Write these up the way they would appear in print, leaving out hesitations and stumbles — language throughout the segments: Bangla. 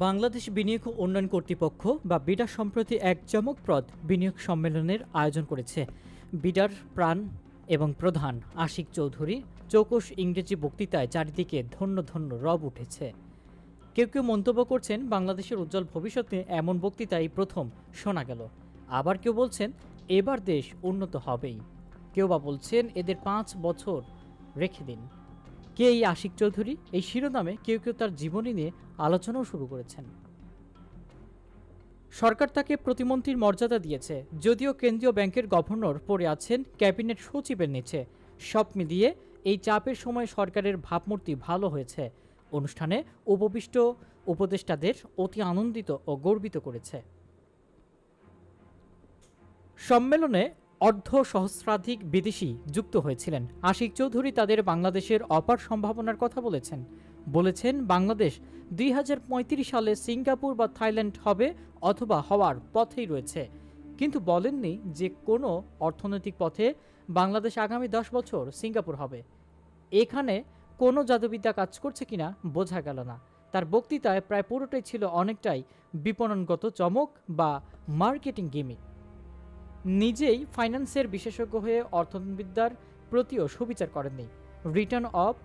বাংলাদেশ বিনিয়োগ উন্নয়ন কর্তৃপক্ষ বা বিডা সম্প্রতি এক চমকপ্রদ বিনিয়োগ সম্মেলনের আয়োজন করেছে। বিডার প্রাণ এবং প্রধান আশিক চৌধুরী চৌকস ইংরেজি বক্তৃতায় চারিদিকে ধন্য ধন্য রব উঠেছে। কেউ কেউ মন্তব্য করছেন বাংলাদেশের উজ্জ্বল ভবিষ্যতে এমন বক্তৃতাই প্রথম শোনা গেল। আবার কেউ বলছেন এবার দেশ উন্নত হবেই। কেউ বা বলছেন এদের 5 বছর রেখে দিন। কে এই আশিক চৌধুরী? এই শিরোনামে কেউ কেউ তার জীবনী নিয়ে আলোচনাও শুরু করেছেন। সরকার তাকে প্রতিমন্ত্রীর মর্যাদা দিয়েছে, যদিও কেন্দ্রীয় ব্যাংকের গভর্নর পড়ে আছেন ক্যাবিনেট সচিবের নিচে। সব মিলিয়ে এই চাপের সময় সরকারের ভাবমূর্তি ভালো হয়েছে। অনুষ্ঠানে উপবিষ্ট উপদেষ্টাদের অতি আনন্দিত ও গর্বিত করেছে। সম্মেলনে অর্ধসহস্রাধিক বিদেশি যুক্ত হয়েছিলেন। আশিক চৌধুরী তাদের বাংলাদেশের অপার সম্ভাবনার কথা বলেছেন বাংলাদেশ 2035 সালে সিঙ্গাপুর বা থাইল্যান্ড হবে অথবা হওয়ার পথেই রয়েছে, কিন্তু বলেননি যে কোনো অর্থনৈতিক পথে বাংলাদেশ আগামী 10 বছর সিঙ্গাপুর হবে। এখানে কোনো জাদুবিদ্যা কাজ করছে কিনা বোঝা গেল না। তার বক্তৃতায় প্রায় পুরোটাই ছিল অনেকটাই বিপণনগত চমক বা মার্কেটিং গিমিক। নিজেই ফাইন্যান্সের বিশেষজ্ঞ হয়ে অর্থনীতিবিদ্যার প্রতিও সুবিচার করেননি। রিটার্ন অফ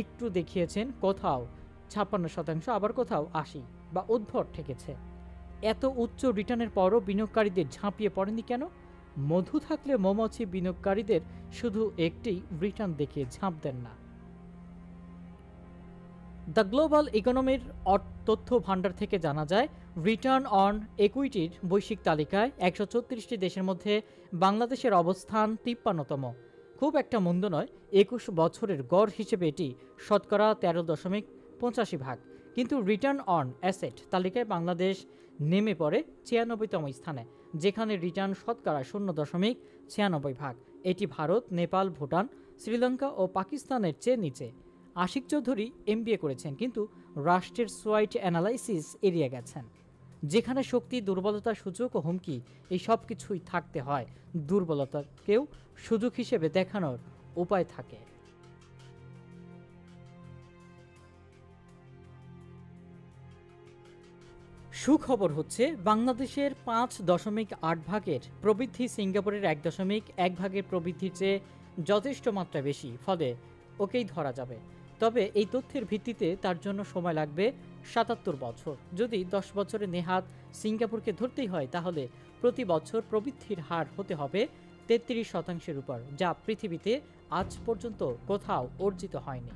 একটু দেখিয়েছেন, কোথাও 56%, আবার কোথাও 80 বা উদ্ভট ঠেকেছে। এত উচ্চ রিটার্নের পরও বিনিয়োগকারীদের ঝাঁপিয়ে পড়েনি কেন? মধু থাকলে মৌমাছি বিনিয়োগকারীদের শুধু একটি রিটার্ন দেখিয়ে ঝাঁপ দেন না। দ্য গ্লোবাল ইকোনমির তথ্য ভাণ্ডার থেকে জানা যায়, রিটার্ন অন ইকুইটির বৈশ্বিক তালিকায় 134টি দেশের মধ্যে বাংলাদেশের অবস্থান 53তম। খুব একটা মন্দ নয়। 21 বছরের গড় হিসেবে এটি শতকরা 13.85%। কিন্তু রিটার্ন অন অ্যাসেট তালিকায় বাংলাদেশ নেমে পড়ে 96তম স্থানে, যেখানে রিটার্ন শতকরা 0.96%। এটি ভারত, নেপাল, ভুটান, শ্রীলঙ্কা ও পাকিস্তানের চেয়ে নিচে। আশিক চৌধুরী MBA করেছেন, কিন্তু রাষ্ট্রের সোয়াইট অ্যানালাইসিস এড়িয়ে গেছেন। যেখানে শক্তি, দুর্বলতা, সুযোগ ও হুমকি এই সব কিছুই থাকতে হয়, দুর্বলতাকেও সুযোগ হিসেবে দেখানোর উপায় থাকে। সুখবর হচ্ছে বাংলাদেশের 5.8 প্রবৃদ্ধি সিঙ্গাপুরের 1.1 প্রবৃদ্ধির চেয়ে যথেষ্ট মাত্রা বেশি, ফলে ওকেই ধরা যাবে। তবে এই তথ্যের ভিত্তিতে তার জন্য সময় লাগবে 77 বছর। যদি 10 বছরে নেহাত সিঙ্গাপুরকে ধরতেই হয়, তাহলে প্রতি বছর প্রবৃদ্ধির হার হতে হবে 33%-এর উপর, যা পৃথিবীতে আজ পর্যন্ত কোথাও অর্জিত হয়নি।